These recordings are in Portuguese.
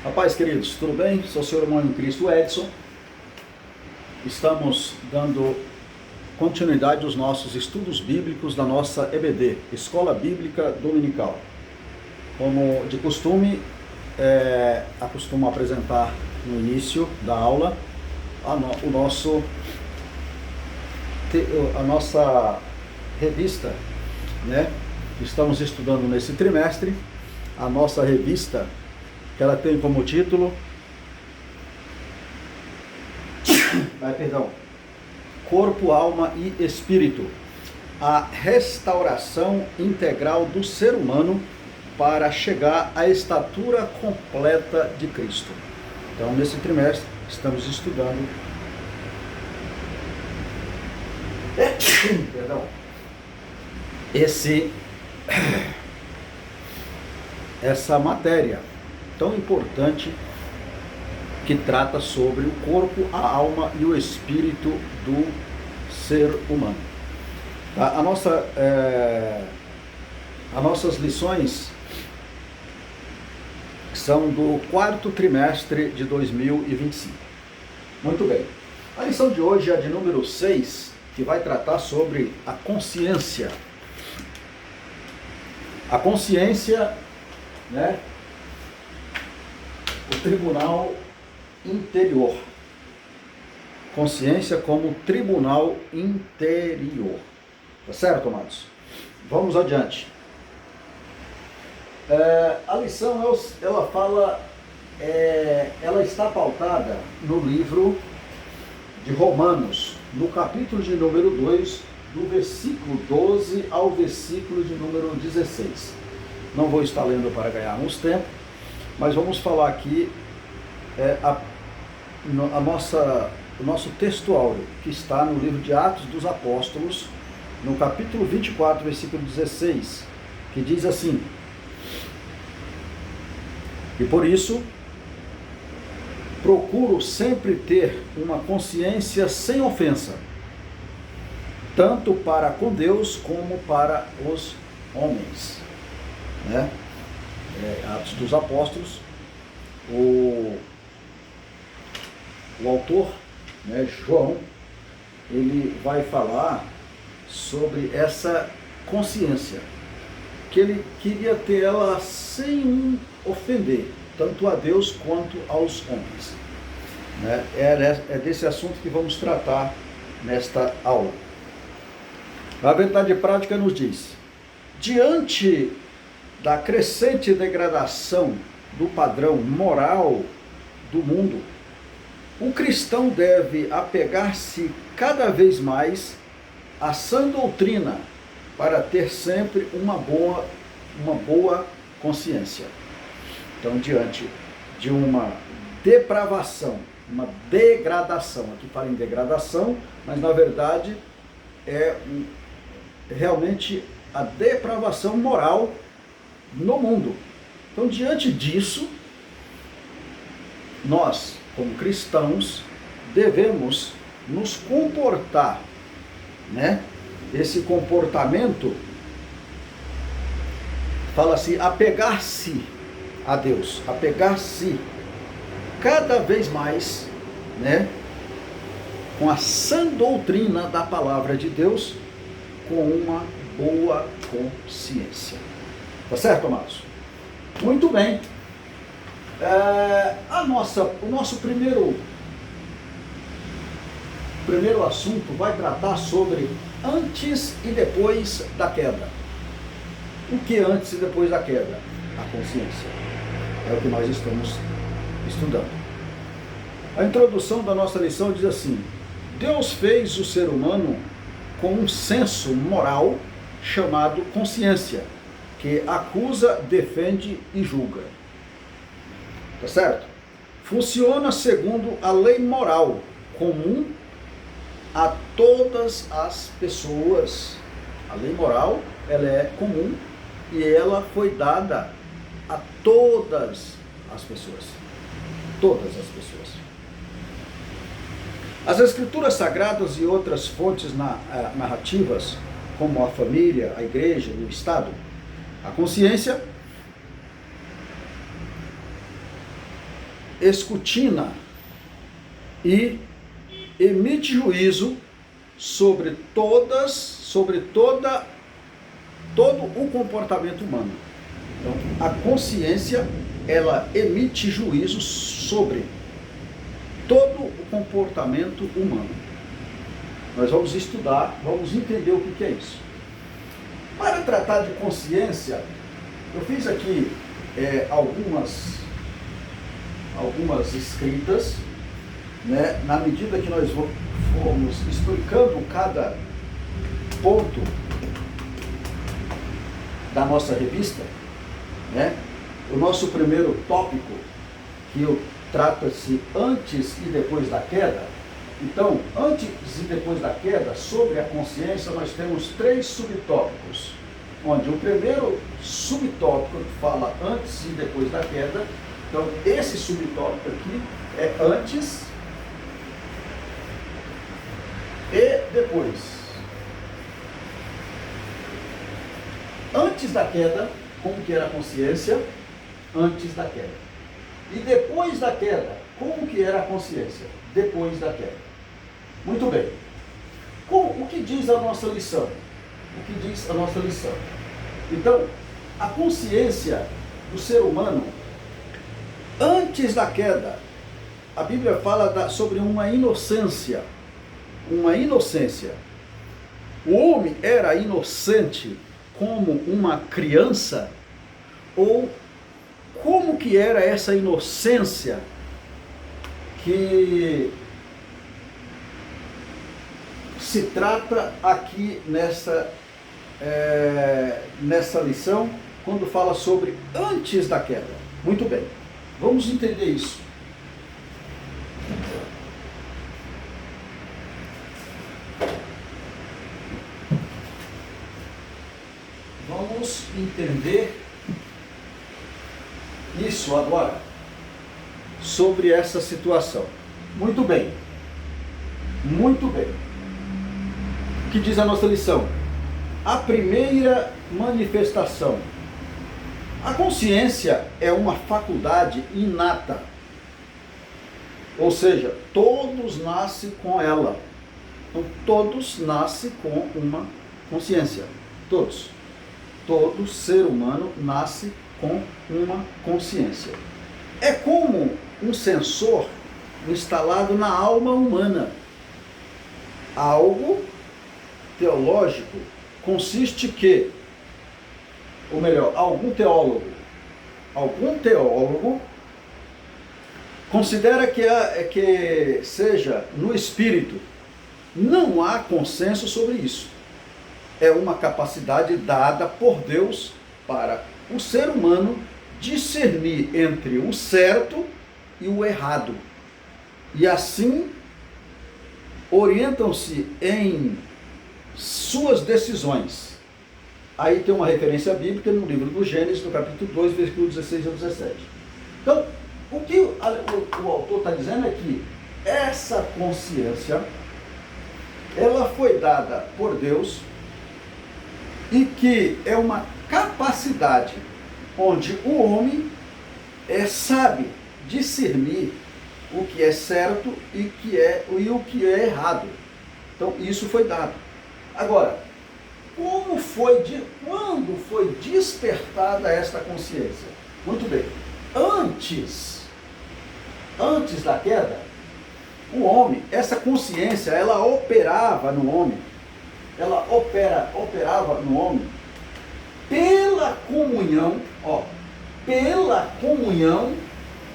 Rapaz, queridos, tudo bem? Sou o seu irmão em Cristo, Edson. Estamos dando continuidade aos nossos estudos bíblicos da nossa EBD, Escola Bíblica Dominical. Como de costume, acostumo apresentar no início da aula a nossa revista, né? Estamos estudando nesse trimestre a nossa revista, que ela tem como título Corpo, Alma e Espírito, a restauração integral do ser humano para chegar à estatura completa de Cristo. Então, nesse trimestre, estamos estudando essa matéria tão importante que trata sobre o corpo, a alma e o espírito do ser humano. Tá? As nossas lições são do quarto trimestre de 2025. Muito bem. A lição de hoje é a de número 6, que vai tratar sobre a consciência. A consciência, né? O tribunal interior. Consciência como tribunal interior. Tá certo, amados? Vamos adiante. A lição, ela fala, ela está pautada no livro de Romanos, no capítulo de número 2, do versículo 12 ao versículo de número 16. Não vou estar lendo para ganharmos tempo, mas vamos falar aqui o nosso texto áureo, que está no livro de Atos dos Apóstolos, no capítulo 24, versículo 16, que diz assim: e por isso, procuro sempre ter uma consciência sem ofensa, tanto para com Deus como para os homens. Né? Atos dos Apóstolos, o autor, né, João, ele vai falar sobre essa consciência, que ele queria ter ela sem ofender, tanto a Deus quanto aos homens. Né? É desse assunto que vamos tratar nesta aula. A verdade prática nos diz: diante da crescente degradação do padrão moral do mundo, o cristão deve apegar-se cada vez mais à sã doutrina para ter sempre uma boa consciência. Então, diante de uma depravação, uma degradação, aqui fala em degradação, mas na verdade é realmente a depravação moral no mundo. Então, diante disso, nós, como cristãos, devemos nos comportar, né? Esse comportamento, fala-se apegar-se a Deus, apegar-se cada vez mais, né? Com a sã doutrina da palavra de Deus, com uma boa consciência. Tá certo, amados? Muito bem. O nosso primeiro assunto vai tratar sobre antes e depois da queda. O que é antes e depois da queda? A consciência. É o que nós estamos estudando. A introdução da nossa lição diz assim: Deus fez o ser humano com um senso moral chamado consciência, que acusa, defende e julga. Tá certo? Funciona segundo a lei moral comum a todas as pessoas. A lei moral, ela é comum e ela foi dada a todas as pessoas. Todas as pessoas. As escrituras sagradas e outras fontes narrativas, como a família, a igreja e o Estado, a consciência escrutina e emite juízo sobre todo o comportamento humano. Então, a consciência, ela emite juízo sobre todo o comportamento humano. Nós vamos estudar, vamos entender o que é isso. Para tratar de consciência, eu fiz aqui algumas escritas, né, na medida que nós fomos explicando cada ponto da nossa revista, né? O nosso primeiro tópico, que trata-se antes e depois da queda. Então, antes e depois da queda, sobre a consciência, nós temos 3 subtópicos, onde o primeiro subtópico fala antes e depois da queda. Então, esse subtópico aqui é antes e depois. Antes da queda, como que era a consciência? Antes da queda. E depois da queda, como que era a consciência? Depois da queda. Muito bem. O que diz a nossa lição? O que diz a nossa lição? Então, a consciência do ser humano, antes da queda, a Bíblia fala sobre uma inocência. Uma inocência. O homem era inocente como uma criança? Ou como que era essa inocência que se trata aqui nessa lição, quando fala sobre antes da queda? Muito bem, vamos entender isso. Vamos entender isso agora, sobre essa situação. Muito bem. Muito bem. O que diz a nossa lição? A primeira manifestação. A consciência é uma faculdade inata. Ou seja, todos nascem com ela. Então, todos nascem com uma consciência. Todos. Todo ser humano nasce com uma consciência. É como um sensor instalado na alma humana. Algo teológico consiste que, ou melhor, algum teólogo considera que seja no espírito. Não há consenso sobre isso. É uma capacidade dada por Deus para o ser humano discernir entre o certo e o errado. E assim orientam-se em suas decisões. Aí tem uma referência bíblica no livro do Gênesis, no capítulo 2, versículo 16 a 17. Então, o que o autor está dizendo é que essa consciência, ela foi dada por Deus e que é uma capacidade onde o homem sabe discernir o que é certo e o que é errado. Então, isso foi dado. Agora, quando foi despertada esta consciência? Muito bem. Antes da queda, o homem, essa consciência, ela operava no homem. Ela operava no homem pela comunhão,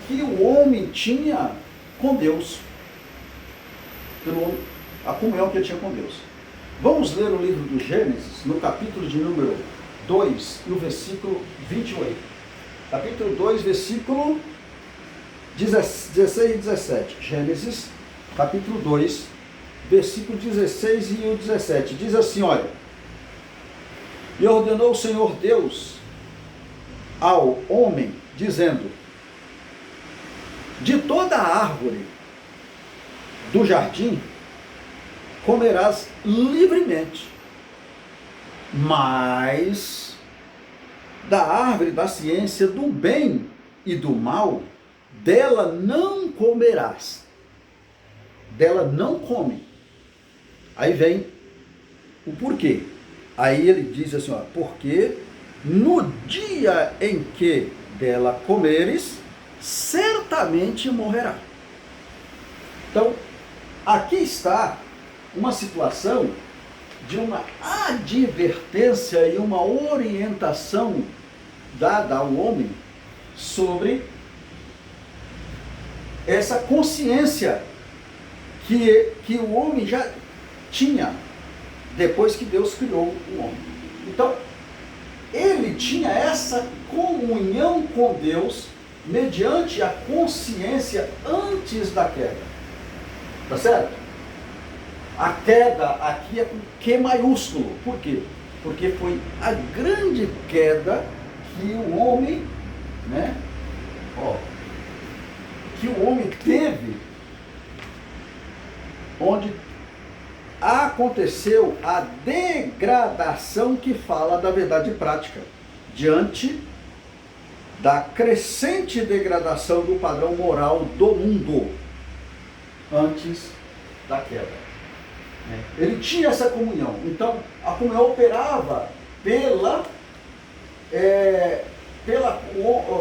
que o homem tinha com Deus. A comunhão que ele tinha com Deus. Vamos ler o livro do Gênesis, no capítulo de número 2, no versículo 28. Capítulo 2, versículo 16 e 17. Gênesis, capítulo 2, versículo 16 e o 17. Diz assim, olha: e ordenou o Senhor Deus ao homem, dizendo: de toda a árvore do jardim comerás livremente, mas da árvore da ciência do bem e do mal dela não comerás. Dela não come. Aí vem o porquê. Aí ele diz assim, ó, porque no dia em que dela comeres, certamente morrerá. Então, aqui está uma situação de uma advertência e uma orientação dada ao homem sobre essa consciência que o homem já tinha depois que Deus criou o homem. Então, ele tinha essa comunhão com Deus mediante a consciência antes da queda. Tá certo? A queda aqui é com Q maiúsculo. Por quê? Porque foi a grande queda que o homem, né? Que o homem teve, onde aconteceu a degradação que fala da verdade prática, diante da crescente degradação do padrão moral do mundo, antes da queda. Ele tinha essa comunhão. Então, a comunhão operava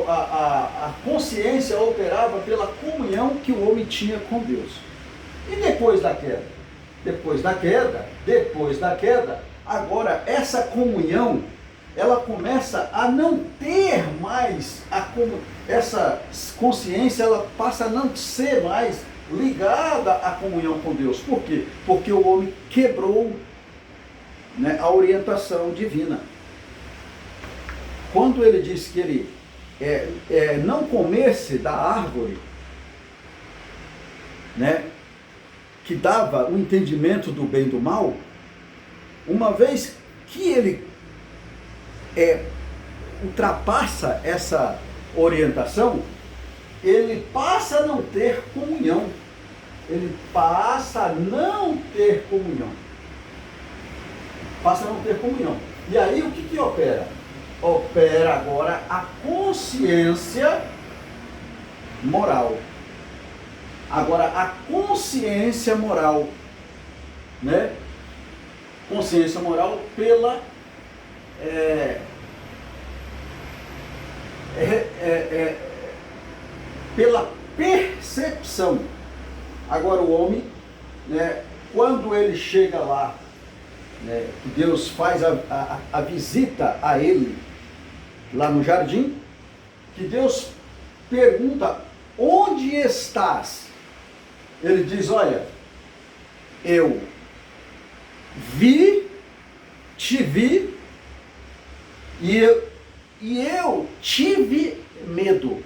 a consciência operava pela comunhão que o homem tinha com Deus. E depois da queda? Depois da queda, agora essa comunhão, ela começa a não ter mais, essa consciência, ela passa a não ser mais ligada à comunhão com Deus. Por quê? Porque o homem quebrou, né, a orientação divina. Quando ele disse que ele não comesse da árvore, né, que dava o entendimento do bem e do mal, uma vez que ele ultrapassa essa orientação, ele passa a não ter comunhão. Ele passa a não ter comunhão. Passa a não ter comunhão. E aí o que opera? Opera agora a consciência moral. Agora, a consciência moral, né? Consciência moral pela pela percepção. Agora o homem, né, quando ele chega lá, né, que Deus faz a visita a ele, lá no jardim, que Deus pergunta, onde estás? Ele diz, olha, eu te vi, e eu tive medo.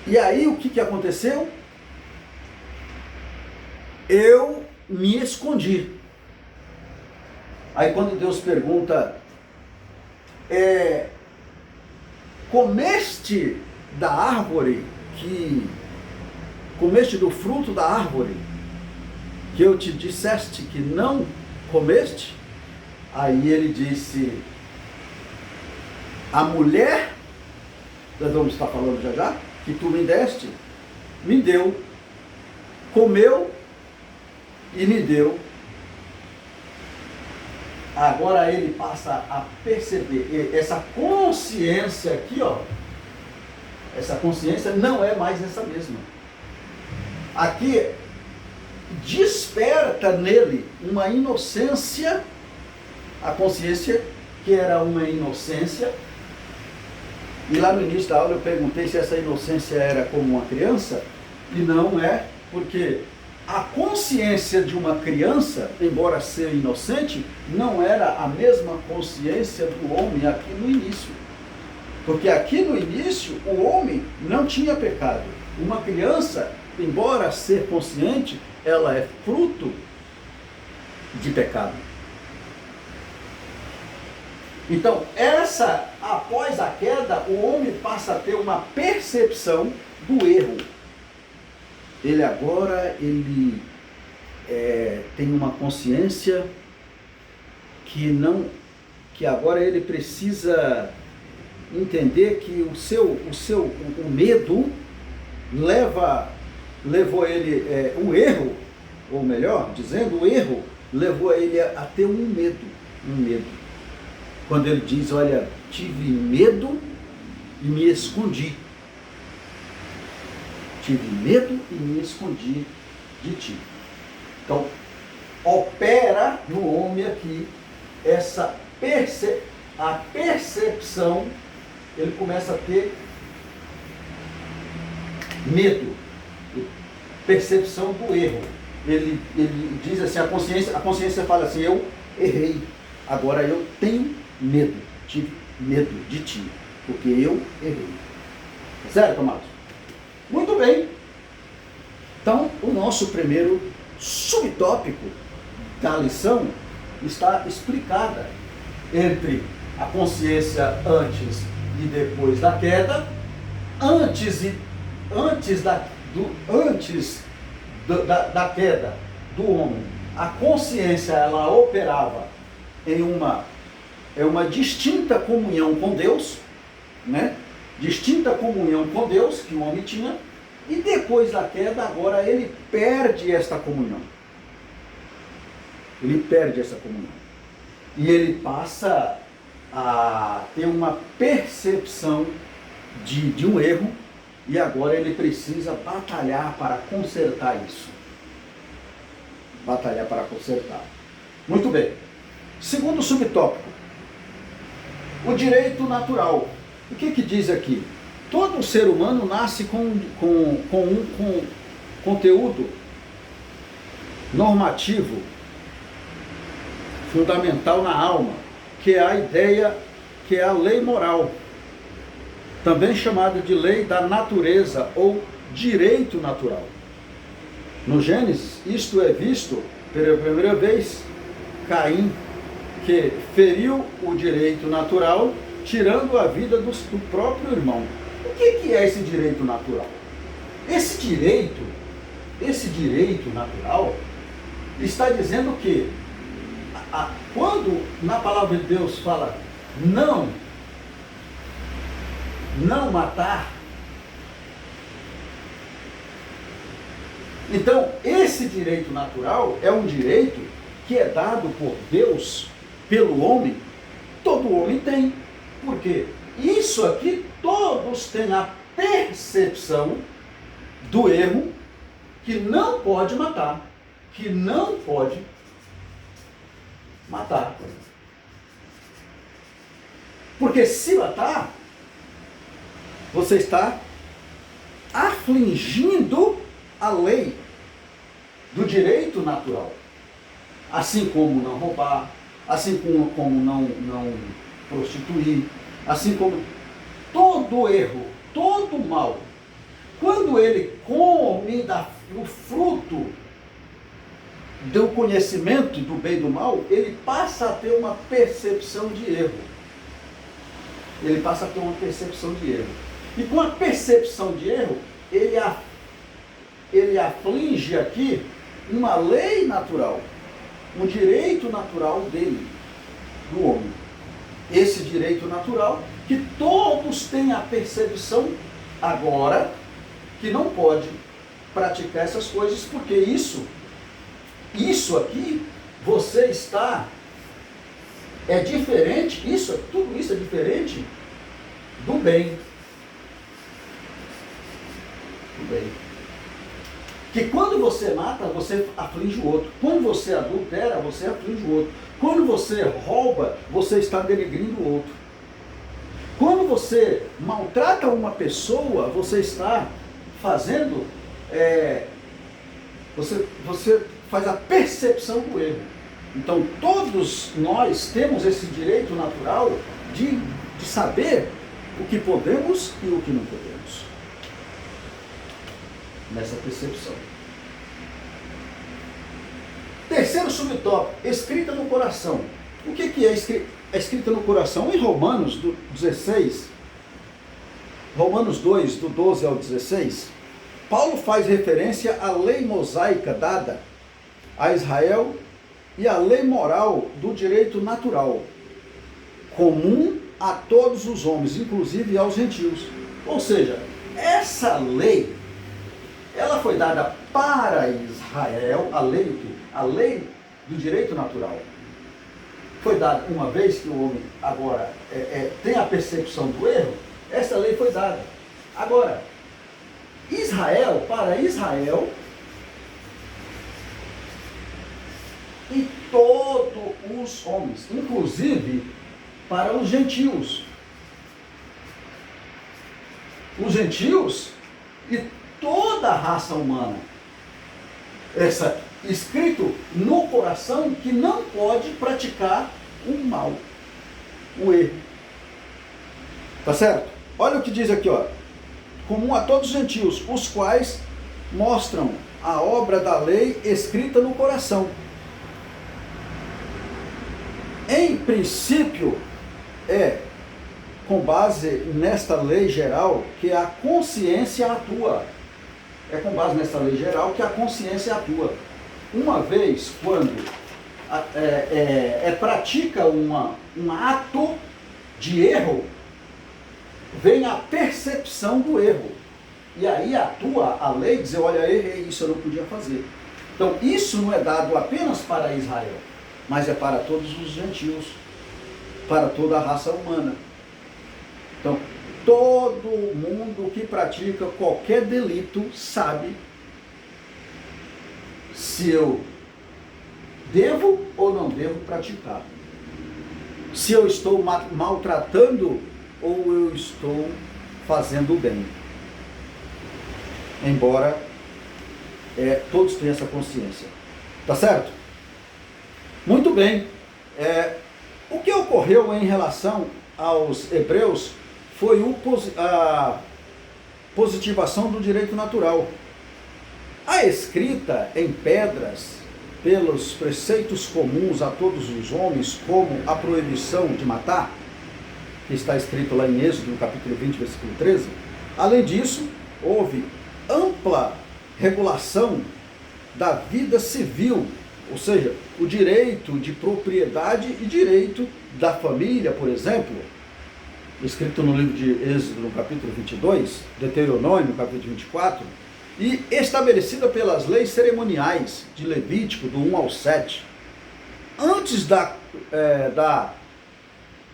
E aí o que aconteceu? Eu me escondi. Aí quando Deus pergunta, comeste da árvore comeste do fruto da árvore que eu te disseste que não comeste? Aí ele disse, a mulher, nós vamos estar falando já, que tu me deste, me deu, comeu e me deu. Agora ele passa a perceber, essa consciência aqui, essa consciência não é mais essa mesma. Aqui desperta nele uma inocência, a consciência que era uma inocência, e lá no início da aula eu perguntei se essa inocência era como uma criança, e não é, porque a consciência de uma criança, embora ser inocente, não era a mesma consciência do homem aqui no início. Porque aqui no início o homem não tinha pecado. Uma criança, embora ser consciente, ela é fruto de pecado. Então, após a queda, o homem passa a ter uma percepção do erro. Ele agora, tem uma consciência que agora ele precisa entender que o medo levou ele, o erro, ou melhor, dizendo, o erro levou ele a ter um medo. Quando ele diz, olha, tive medo e me escondi. Tive medo e me escondi de ti. Então, opera no homem aqui essa a percepção, ele começa a ter medo, percepção do erro. Ele diz assim, a consciência fala assim, eu errei, agora eu tenho medo, tive medo de ti, porque eu errei. Certo, amados? Muito bem. Então, o nosso primeiro subtópico da lição está explicada entre a consciência antes e depois da queda, antes da queda do homem. A consciência, ela operava em uma distinta comunhão com Deus, né? Distinta comunhão com Deus que o homem tinha, e depois da queda, agora ele perde esta comunhão. Ele perde essa comunhão. E ele passa a ter uma percepção de um erro, e agora ele precisa batalhar para consertar isso. Batalhar para consertar. Muito bem. Segundo subtópico, o direito natural. O que diz aqui? Todo ser humano nasce com um conteúdo normativo fundamental na alma, que é a ideia, que é a lei moral, também chamada de lei da natureza ou direito natural. No Gênesis, isto é visto pela primeira vez, Caim, que feriu o direito natural, tirando a vida do próprio irmão. O que é esse direito natural? Esse direito natural está dizendo que quando na palavra de Deus fala não matar, então esse direito natural é um direito que é dado por Deus, pelo homem, todo homem tem. Por quê? Isso aqui todos têm a percepção do erro, que não pode matar, que não pode matar. Porque se matar, você está afligindo a lei do direito natural. Assim como não roubar, assim como não prostituir, assim como todo erro, todo mal, quando ele come o fruto do conhecimento do bem e do mal, ele passa a ter uma percepção de erro. Ele passa a ter uma percepção de erro. E com a percepção de erro, ele aflige aqui uma lei natural, um direito natural dele, do homem. Esse direito natural que todos têm a percepção agora que não pode praticar essas coisas, porque isso aqui, você está, é diferente, tudo isso é diferente do bem. Do bem. Que quando você mata, você aflige o outro. Quando você adultera, você aflige o outro. Quando você rouba, você está denegrindo o outro. Quando você maltrata uma pessoa, você está fazendo, você faz a percepção do erro. Então todos nós temos esse direito natural de saber o que podemos e o que não podemos. Nessa percepção. Terceiro subtópico, escrita no coração. O que é escrita no coração? Em Romanos 16, Romanos 2, do 12 ao 16, Paulo faz referência à lei mosaica dada a Israel e à lei moral do direito natural, comum a todos os homens, inclusive aos gentios. Ou seja, essa lei, ela foi dada para Israel, a lei do direito natural. Foi dada uma vez que o homem agora tem a percepção do erro, essa lei foi dada. Agora, para Israel, e todos os homens, inclusive para os gentios. Os gentios e toda a raça humana. Escrito no coração que não pode praticar o mal, o erro. Tá certo? Olha o que diz aqui, ó. Comum a todos os gentios, os quais mostram a obra da lei escrita no coração. Em princípio, com base nesta lei geral que a consciência atua. É com base nessa lei geral que a consciência atua. Uma vez, quando pratica um ato de erro, vem a percepção do erro. E aí atua a lei, dizer, olha, errei, isso eu não podia fazer. Então, isso não é dado apenas para Israel, mas é para todos os gentios, para toda a raça humana. Então, todo mundo que pratica qualquer delito sabe se eu devo ou não devo praticar. Se eu estou maltratando ou eu estou fazendo bem. Embora todos tenham essa consciência. Tá certo? Muito bem. O que ocorreu em relação aos hebreus foi a positivação do direito natural. A escrita em pedras, pelos preceitos comuns a todos os homens, como a proibição de matar, que está escrito lá em Êxodo, no capítulo 20, versículo 13. Além disso, houve ampla regulação da vida civil, ou seja, o direito de propriedade e direito da família, por exemplo, escrito no livro de Êxodo, no capítulo 22, Deuteronômio, no capítulo 24, e estabelecida pelas leis cerimoniais de Levítico, do 1 ao 7. Antes da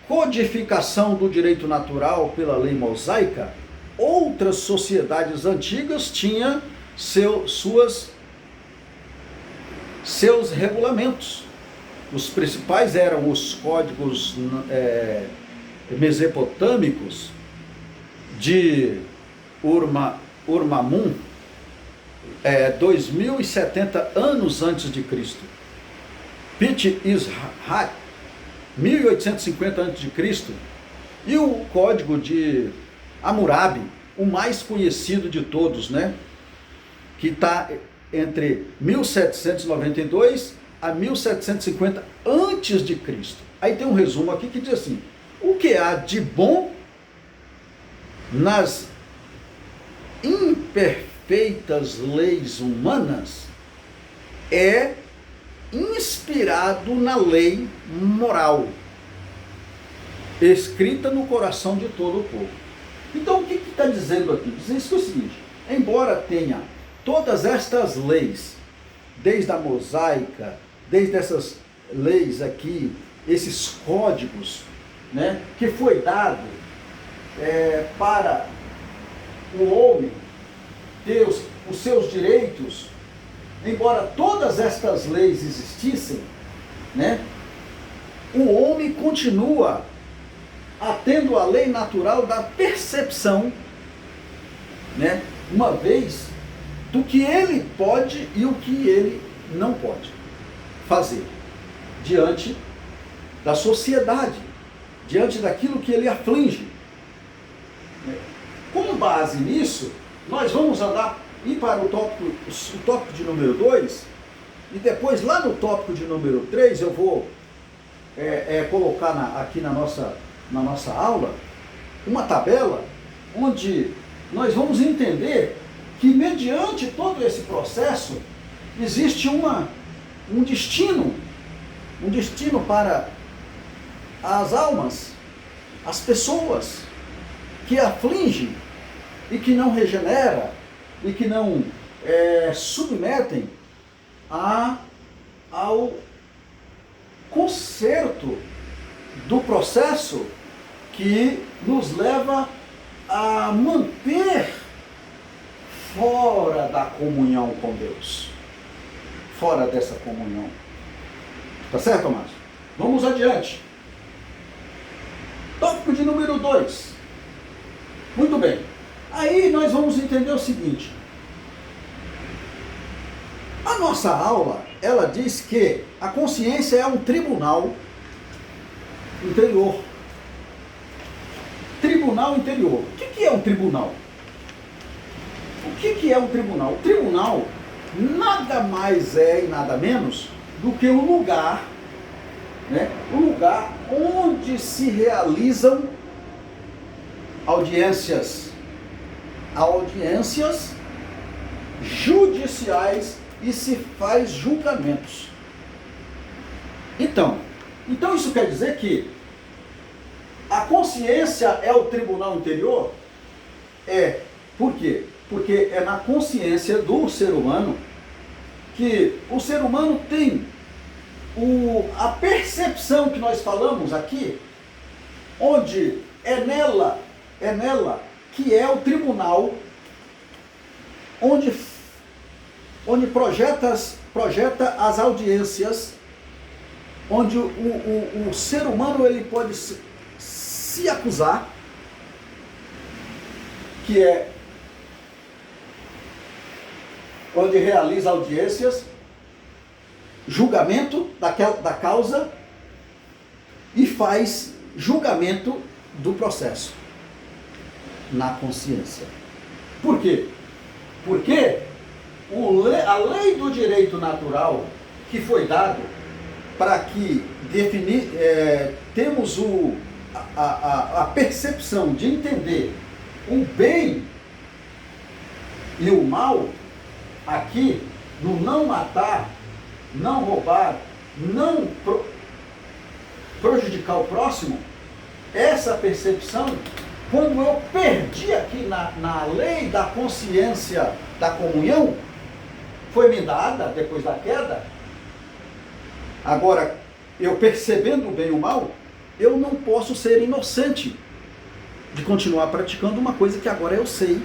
codificação do direito natural pela lei mosaica, outras sociedades antigas tinham seus regulamentos. Os principais eram os códigos mesopotâmicos de Ur-Mamum, 2070 anos antes de Cristo. Pit-Ishat, 1850 a.C., e o código de Hammurabi, o mais conhecido de todos, né? Que está entre 1792 a 1750 a.C. Aí tem um resumo aqui que diz assim: o que há de bom nas imperfeitas leis humanas é inspirado na lei moral, escrita no coração de todo o povo. Então, o que está dizendo aqui? Diz o seguinte: embora tenha todas estas leis, desde a mosaica, desde essas leis aqui, esses códigos, né, que foi dado para o homem ter os seus direitos, embora todas estas leis existissem, né, o homem continua atendo à lei natural da percepção, né, uma vez do que ele pode e o que ele não pode fazer diante da sociedade, diante daquilo que ele aflige. Com base nisso, nós vamos ir para o tópico de número 2, e depois lá no tópico de número 3 eu vou colocar aqui na nossa aula uma tabela onde nós vamos entender que mediante todo esse processo existe um destino para as almas as pessoas que afligem e que não regenera e que não submetem ao conserto do processo que nos leva a manter fora da comunhão com Deus. Fora dessa comunhão. Tá certo, amados? Vamos adiante. Tópico de número 2. Muito bem. Aí nós vamos entender o seguinte. A nossa aula, ela diz que a consciência é um tribunal interior. Tribunal interior. O que é um tribunal? O que é um tribunal? O tribunal nada mais é e nada menos do que um lugar, né? Um lugar onde se realizam audiências judiciais e se faz julgamentos. Então isso quer dizer que a consciência é o tribunal interior? Por quê? Porque é na consciência do ser humano que o ser humano tem a percepção que nós falamos aqui, onde é nela que é o tribunal onde projeta as audiências, onde o ser humano ele pode se acusar, que é onde realiza audiências, julgamento da causa e faz julgamento do processo na consciência. Por quê? Porque a lei do direito natural que foi dado para que temos a percepção de entender o bem e o mal aqui, no não matar, não roubar, não prejudicar o próximo, essa percepção, quando eu perdi aqui na lei da consciência da comunhão, foi me dada depois da queda. Agora, eu percebendo o bem e o mal, eu não posso ser inocente de continuar praticando uma coisa que agora eu sei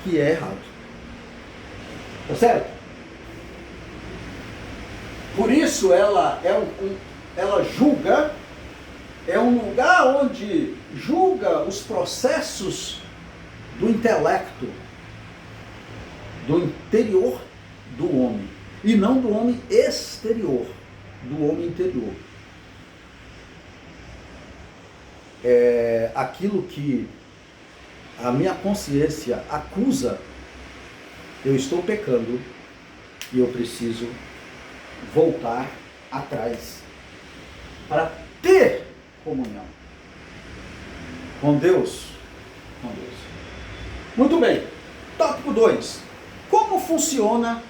que é errado. Tá certo? Por isso ela julga, é um lugar onde julga os processos do intelecto, do interior do homem, e não do homem exterior, do homem interior. Aquilo que a minha consciência acusa, eu estou pecando e eu preciso voltar atrás para ter comunhão com Deus. Muito bem. Tópico 2. Como funciona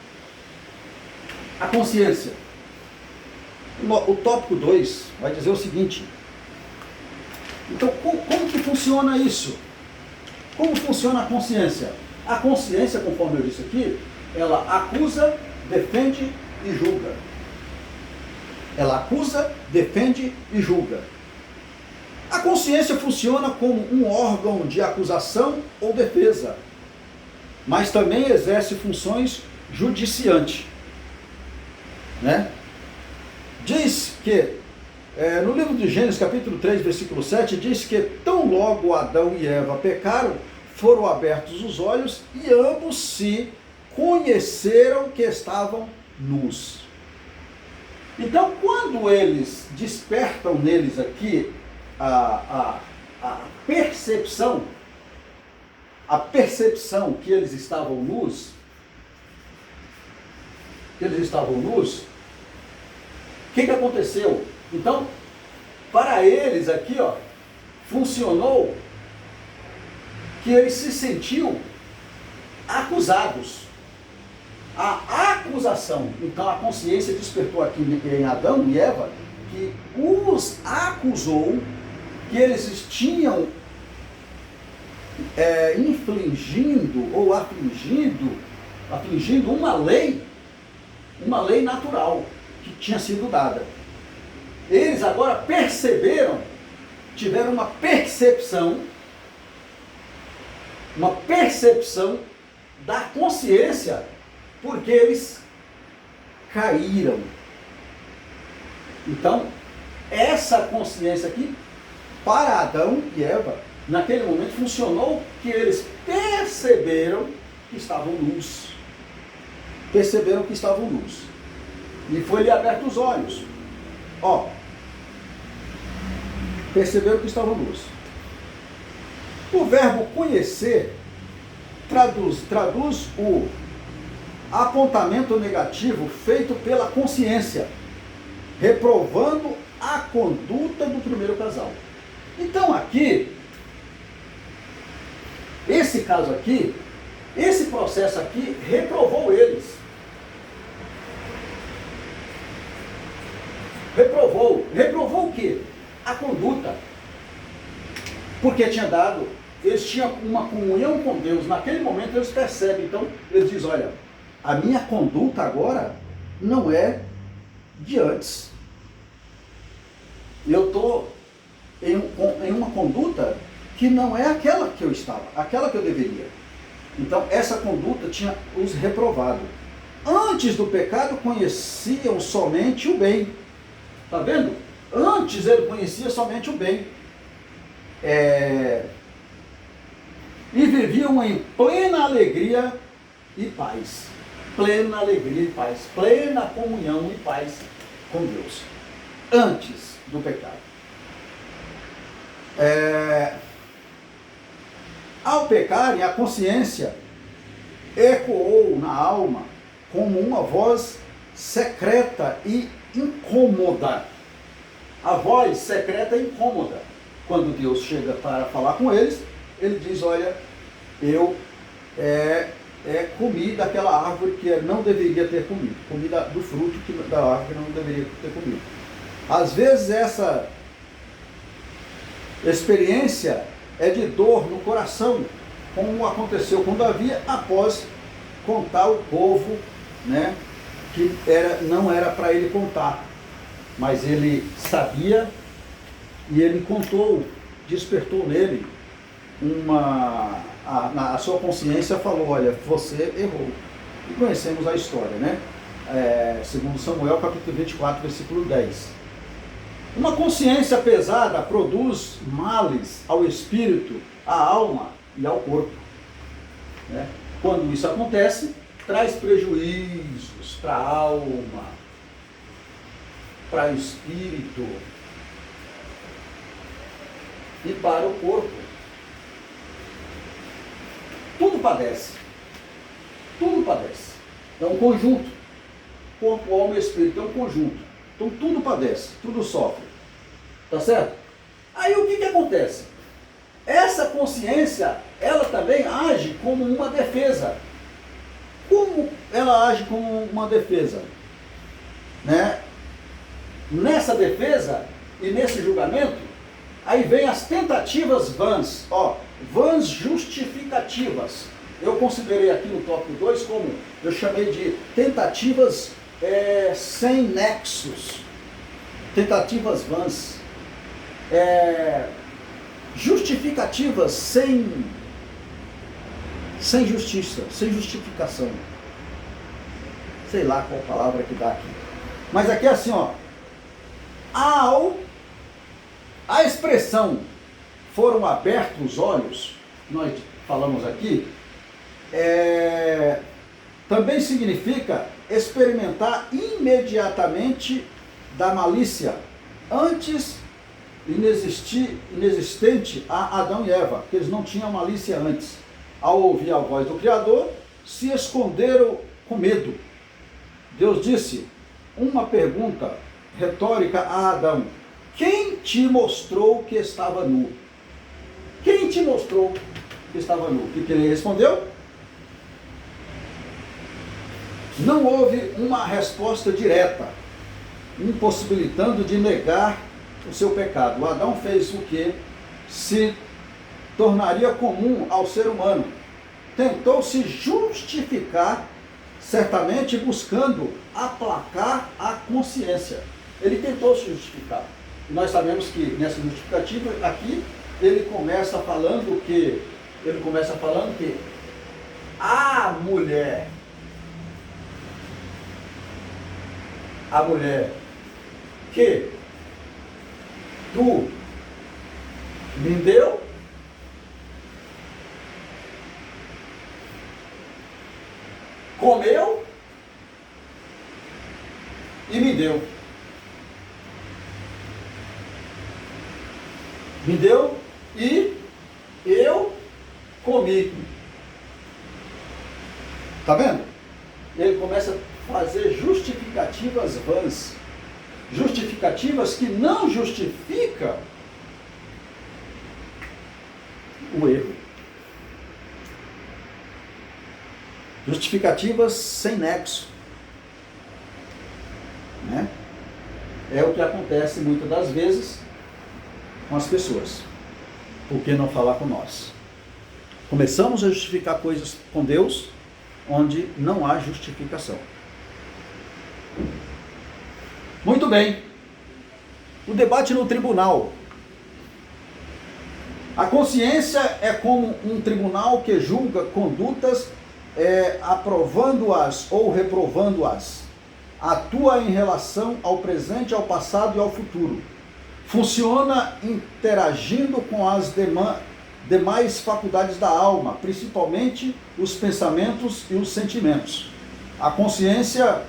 a consciência? O tópico 2 vai dizer o seguinte. Então, como que funciona isso? Como funciona a consciência? A consciência, conforme eu disse aqui, ela acusa, defende e julga. Ela acusa, defende e julga. A consciência funciona como um órgão de acusação ou defesa, mas também exerce funções judiciantes. Né? Diz que, no livro de Gênesis, capítulo 3, versículo 7, diz que tão logo Adão e Eva pecaram, foram abertos os olhos e ambos se conheceram que estavam nus. Então, quando eles despertam neles aqui a percepção que eles estavam nus, o que aconteceu? Então, para eles aqui, funcionou que eles se sentiam acusados. A acusação. Então a consciência despertou aqui em Adão e Eva, que os acusou que eles tinham infligindo ou afligindo uma lei natural que tinha sido dada. Eles agora perceberam, tiveram uma percepção da consciência, porque eles caíram. Então, essa consciência aqui, para Adão e Eva, naquele momento funcionou que eles perceberam que estavam nus. Perceberam que estavam nus. E foi-lhe aberto os olhos. Ó, perceberam que estavam nus. O verbo conhecer traduz o apontamento negativo feito pela consciência, reprovando a conduta do primeiro casal. Então aqui, esse caso aqui, esse processo aqui reprovou eles. Reprovou o quê? A conduta. Porque eles tinham uma comunhão com Deus. Naquele momento eles percebem. Então eles dizem, olha, a minha conduta agora não é de antes. Eu estou em uma conduta que não é aquela que eu estava, aquela que eu deveria. Então essa conduta tinha os reprovado. Antes do pecado conheciam somente o bem. Está vendo? Antes ele conhecia somente o bem. E viviam em plena alegria e paz. Plena alegria e paz. Plena comunhão e paz com Deus. Antes do pecado. Ao pecarem, a consciência ecoou na alma como uma voz secreta e incômoda. A voz secreta e incômoda. Quando Deus chega para falar com eles, ele diz, olha, eu comi daquela árvore que não deveria ter comido. Comi do fruto da árvore que não deveria ter comido. Às vezes essa experiência é de dor no coração, como aconteceu com Davi após contar ao povo, né, que não era para ele contar, mas ele sabia e ele contou, despertou nele a sua consciência falou, olha, você errou. E conhecemos a história, né? Segundo Samuel, capítulo 24, versículo 10. Uma consciência pesada produz males ao espírito, à alma e ao corpo. Né? Quando isso acontece, traz prejuízos para a alma, para o espírito e para o corpo. Tudo padece. Tudo padece. É um conjunto. Corpo, alma e espírito é um conjunto. Então tudo padece, tudo sofre. Tá certo? Aí o que acontece? Essa consciência, ela também age como uma defesa. Como ela age como uma defesa? Né? Nessa defesa e nesse julgamento, aí vem as tentativas vãs, vãs justificativas. Eu considerei aqui no tópico 2 como, eu chamei de tentativas sem nexos, tentativas vãs, justificativas sem justiça, sem justificação. Sei lá qual palavra que dá aqui. Mas aqui é assim, a expressão foram abertos os olhos, nós falamos aqui, também significa experimentar imediatamente da malícia, antes inexistente a Adão e Eva, que eles não tinham malícia antes. Ao ouvir a voz do Criador, se esconderam com medo. Deus disse uma pergunta retórica a Adão: quem te mostrou que estava nu? Quem te mostrou que estava nu? O que ele respondeu? Não houve uma resposta direta, impossibilitando de negar o seu pecado. O Adão fez o que se tornaria comum ao ser humano. Tentou se justificar, certamente buscando aplacar a consciência. Ele tentou se justificar. E nós sabemos que nessa justificativa aqui, ele começa falando que a mulher que tu me deu, comeu e me deu. Me deu e eu comi. Tá vendo? Ele começa a fazer justificativas vãs. Justificativas que não justificam o erro. Justificativas sem nexo. Né? É o que acontece muitas das vezes com as pessoas. Por que não falar com nós? Começamos a justificar coisas com Deus onde não há justificação. Muito bem. O debate no tribunal. A consciência é como um tribunal que julga condutas aprovando-as ou reprovando-as. Atua em relação ao presente, ao passado e ao futuro. Funciona interagindo com as demais faculdades da alma, principalmente os pensamentos e os sentimentos. A consciência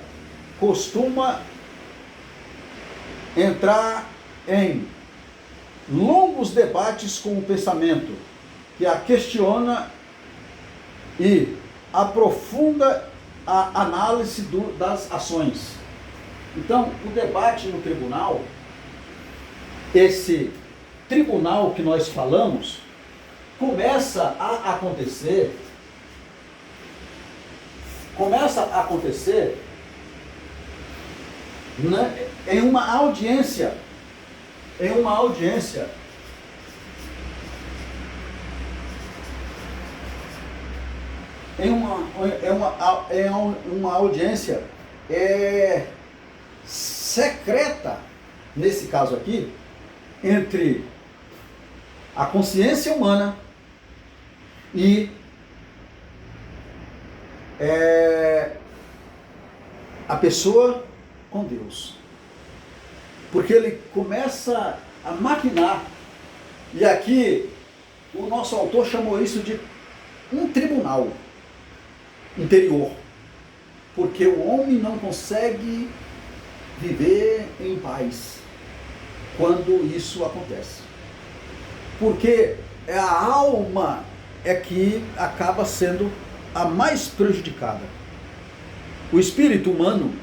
costuma entrar em longos debates com o pensamento, que a questiona e aprofunda a análise das ações. Então, o debate no tribunal, esse tribunal que nós falamos, começa a acontecer em uma audiência, secreta, nesse caso aqui, entre a consciência humana e a pessoa com Deus. Porque ele começa a maquinar, e aqui o nosso autor chamou isso de um tribunal interior, porque o homem não consegue viver em paz quando isso acontece. Porque a alma é que acaba sendo a mais prejudicada. O espírito humano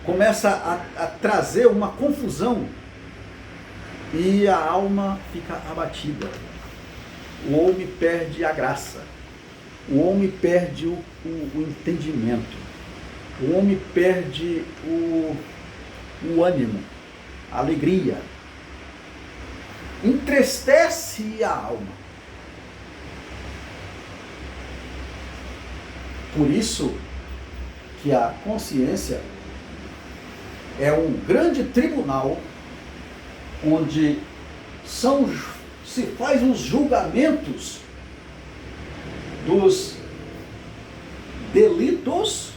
começa a trazer uma confusão e a alma fica abatida. O homem perde a graça. O homem perde o entendimento. O homem perde o ânimo, a alegria. Entristece a alma. Por isso que a consciência é um grande tribunal onde se faz os julgamentos dos delitos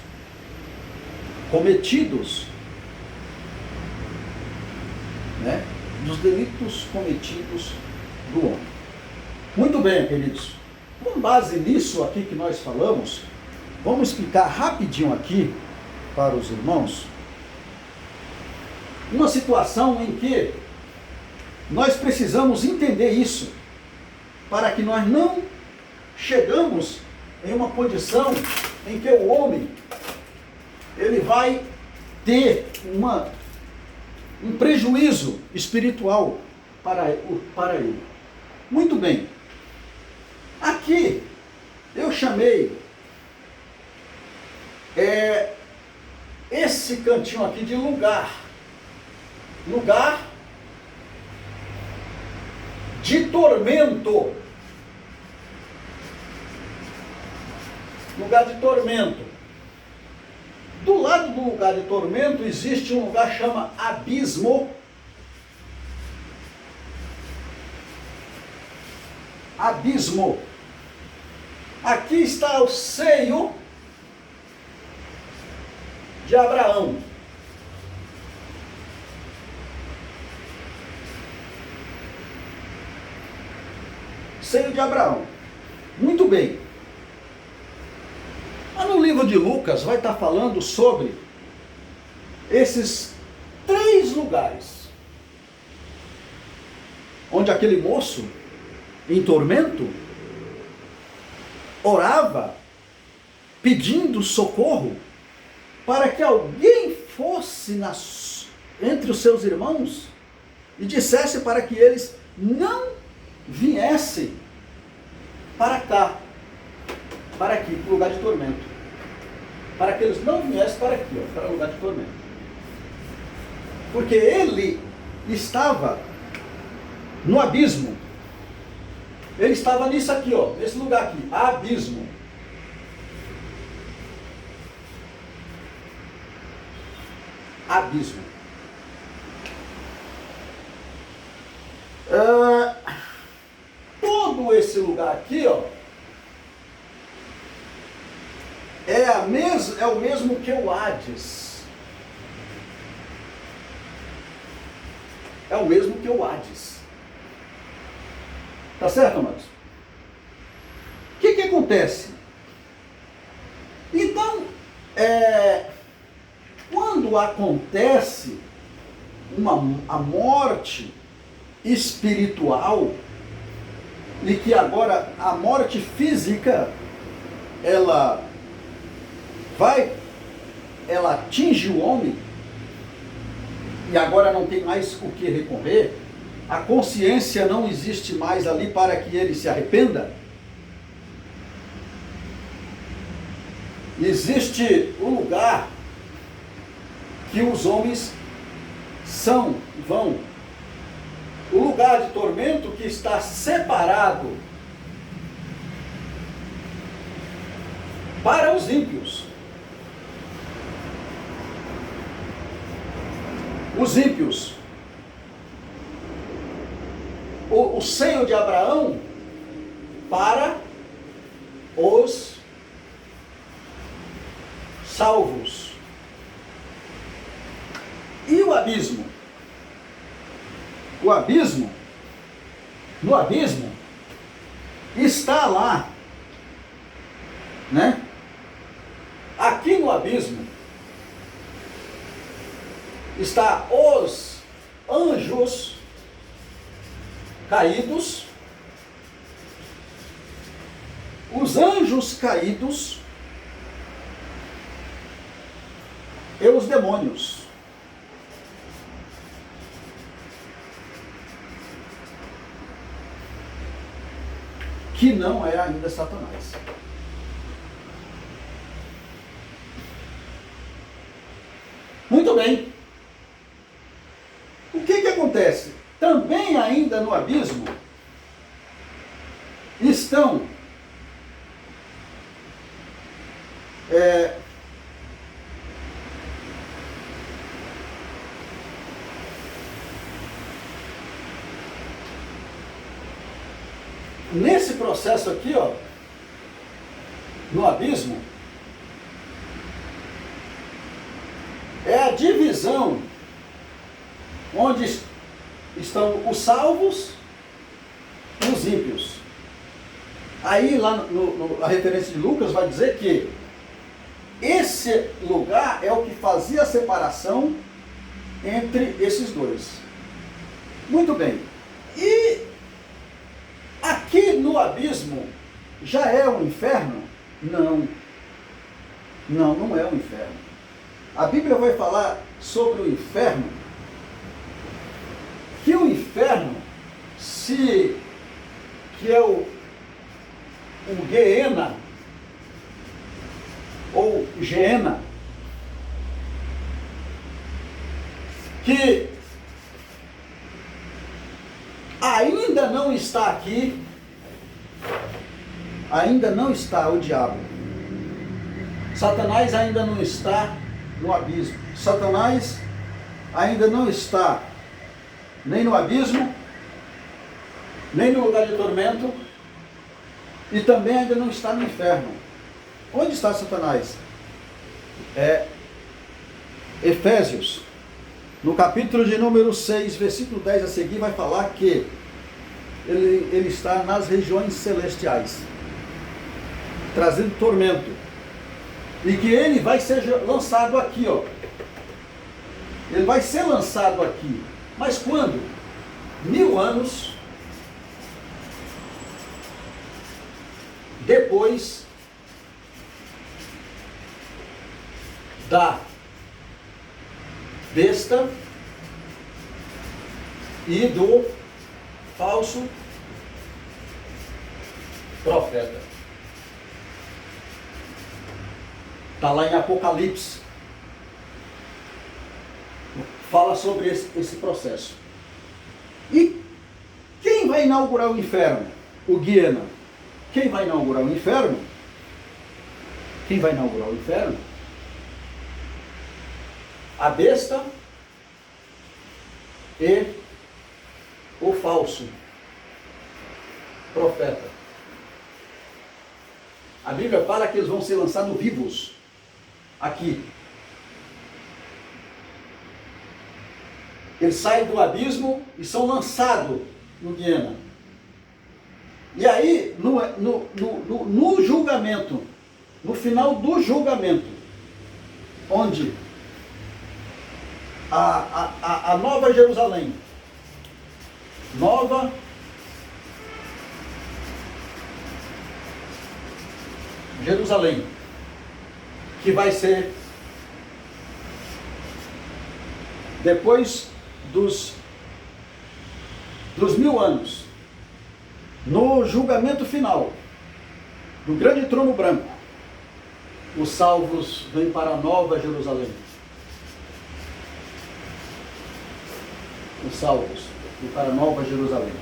cometidos, né? Dos delitos cometidos do homem. Muito bem, queridos. Com base nisso aqui que nós falamos, vamos explicar rapidinho aqui para os irmãos uma situação em que nós precisamos entender isso para que nós não chegamos em uma condição em que o homem ele vai ter um prejuízo espiritual para ele. Muito bem. Aqui eu chamei esse cantinho aqui de lugar. Lugar de tormento. Lugar de tormento. Do lado do lugar de tormento existe um lugar que chama abismo. Abismo. Aqui está o seio de Abraão. Seio de Abraão. Muito bem. Mas no livro de Lucas vai estar falando sobre esses 3 lugares onde aquele moço em tormento orava pedindo socorro para que alguém fosse entre os seus irmãos e dissesse para que eles não viessem para cá, para aqui, para o lugar de tormento. Para que eles não viessem para aqui, ó, para o lugar de tormento. Porque ele estava no abismo. Ele estava nisso aqui, ó, nesse lugar aqui, abismo. Abismo. Todo esse lugar aqui, ó, é o mesmo que o Hades. É o mesmo que o Hades. Tá certo, amados? O que acontece? Então, quando acontece a morte espiritual, e que agora a morte física, ela atinge o homem, e agora não tem mais o que recorrer, a consciência não existe mais ali para que ele se arrependa. Existe o lugar que os homens vão. O lugar de tormento que está separado para os ímpios. Os ímpios. O seio de Abraão para os salvos. E o abismo? O abismo, no abismo, está lá, né? Aqui no abismo, está os anjos caídos, e os demônios. Que não é ainda Satanás. Muito bem. O que acontece? Também ainda no abismo estão nesse processo aqui, ó, no abismo, é a divisão onde estão os salvos e os ímpios. Aí lá a referência de Lucas vai dizer que esse lugar é o que fazia a separação entre esses dois. Muito bem. E aqui no abismo já é o inferno? Não. Não é o inferno. A Bíblia vai falar sobre o inferno, que o inferno, que é o Geena, ou Geena, que ainda não não está aqui, ainda não está o diabo. Satanás ainda não está no abismo. Satanás ainda não está nem no abismo, nem no lugar de tormento, e também ainda não está no inferno. Onde está Satanás? Efésios, no capítulo de número 6, versículo 10 a seguir, vai falar que ele está nas regiões celestiais, trazendo tormento, e que ele vai ser lançado aqui, ó. Ele vai ser lançado aqui. Mas quando? 1000 anos depois da besta e do falso profeta. Está lá em Apocalipse. Fala sobre esse processo. E quem vai inaugurar o inferno? O Guiena. Quem vai inaugurar o inferno? Quem vai inaugurar o inferno? A besta e o falso profeta. A Bíblia fala que eles vão ser lançados vivos aqui. Eles saem do abismo e são lançados no Guiena. E aí, no julgamento, no final do julgamento, onde a Nova Jerusalém, Nova Jerusalém, que vai ser depois dos 1000 anos, no julgamento final do grande trono branco, os salvos vêm para a Nova Jerusalém. Os salvos vêm para a Nova Jerusalém.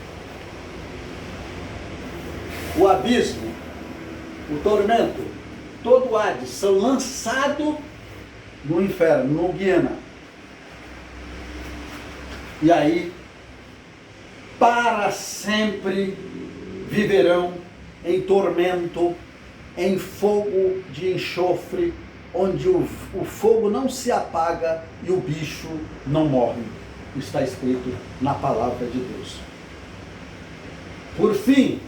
O abismo, o tormento, todo o Hades são lançados no inferno, no Guiena. E aí, para sempre viverão em tormento, em fogo de enxofre, onde o fogo não se apaga e o bicho não morre. Está escrito na palavra de Deus. Por fim,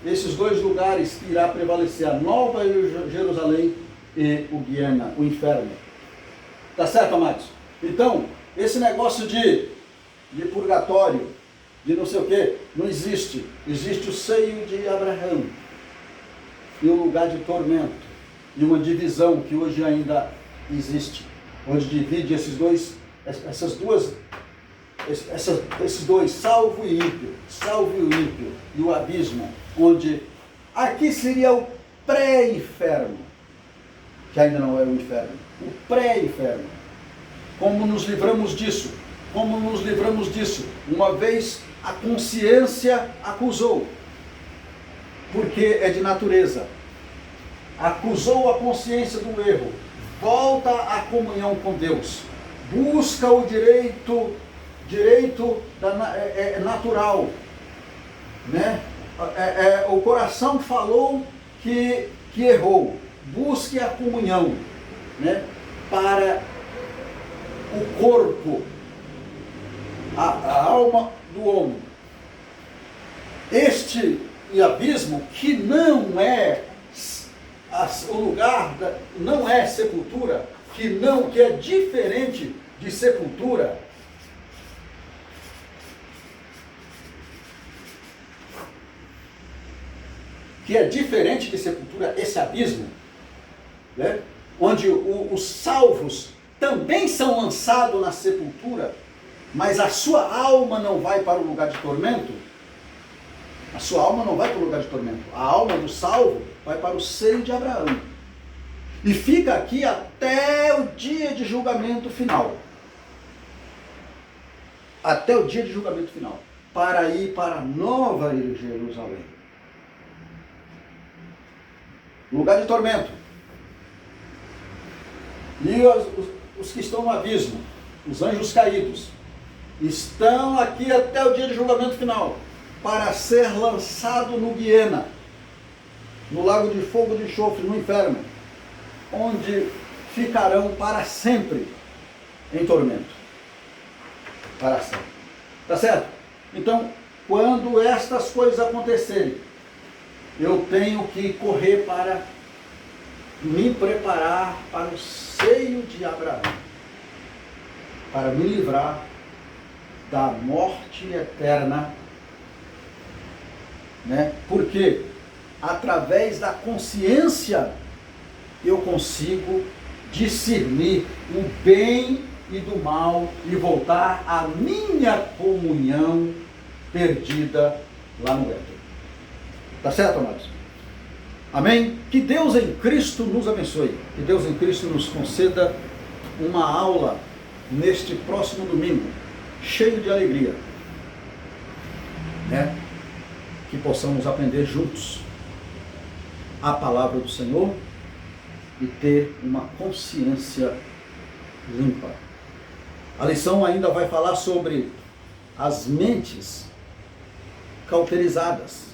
esses dois lugares que irá prevalecer, a Nova Jerusalém e o Guiena, o inferno. Tá certo, amados? Então, esse negócio de purgatório, de não sei o que, não existe. Existe o seio de Abraão e o lugar de tormento e uma divisão que hoje ainda existe, onde divide esses dois, salvo e ímpio, e o abismo, onde aqui seria o pré-inferno, que ainda não é o inferno, o pré-inferno. Como nos livramos disso? Como nos livramos disso? Uma vez a consciência acusou, porque é de natureza, acusou a consciência do erro, volta à comunhão com Deus, busca o direito natural, né? O coração falou que errou, busque a comunhão, né? Para o corpo, a alma do homem. Este abismo, que não é o lugar, não é sepultura, que é diferente de sepultura, esse abismo, né? Onde os salvos também são lançados na sepultura, mas a sua alma não vai para o lugar de tormento. A sua alma não vai para o lugar de tormento. A alma do salvo vai para o seio de Abraão. E fica aqui até o dia de julgamento final. Até o dia de julgamento final. para ir para Nova Jerusalém. Lugar de tormento. E os que estão no abismo, os anjos caídos, estão aqui até o dia de julgamento final, para ser lançado no Guiena, no lago de fogo de enxofre, no inferno, onde ficarão para sempre em tormento. Para sempre. Tá certo? Então, quando estas coisas acontecerem, eu tenho que correr para me preparar para o seio de Abraão, para me livrar da morte eterna, né? Porque através da consciência eu consigo discernir o bem e do mal e voltar à minha comunhão perdida lá no Éden. Tá certo, amados? Amém? Que Deus em Cristo nos abençoe. Que Deus em Cristo nos conceda uma aula neste próximo domingo, cheio de alegria, né? Que possamos aprender juntos a palavra do Senhor e ter uma consciência limpa. A lição ainda vai falar sobre as mentes cauterizadas,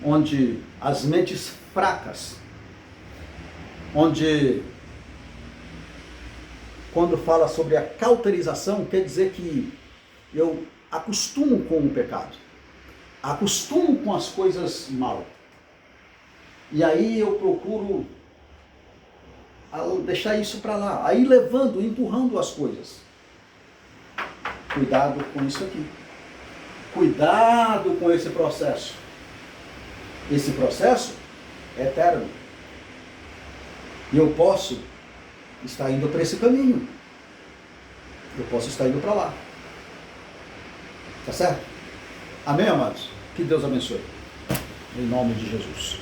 onde as mentes fracas, onde quando fala sobre a cauterização, quer dizer que eu acostumo com o pecado, acostumo com as coisas mal, e aí eu procuro deixar isso para lá, aí levando, empurrando as coisas. Cuidado com isso aqui, cuidado com esse processo. Esse processo é eterno. E eu posso estar indo para esse caminho. Eu posso estar indo para lá. Tá certo? Amém, amados? Que Deus abençoe. Em nome de Jesus.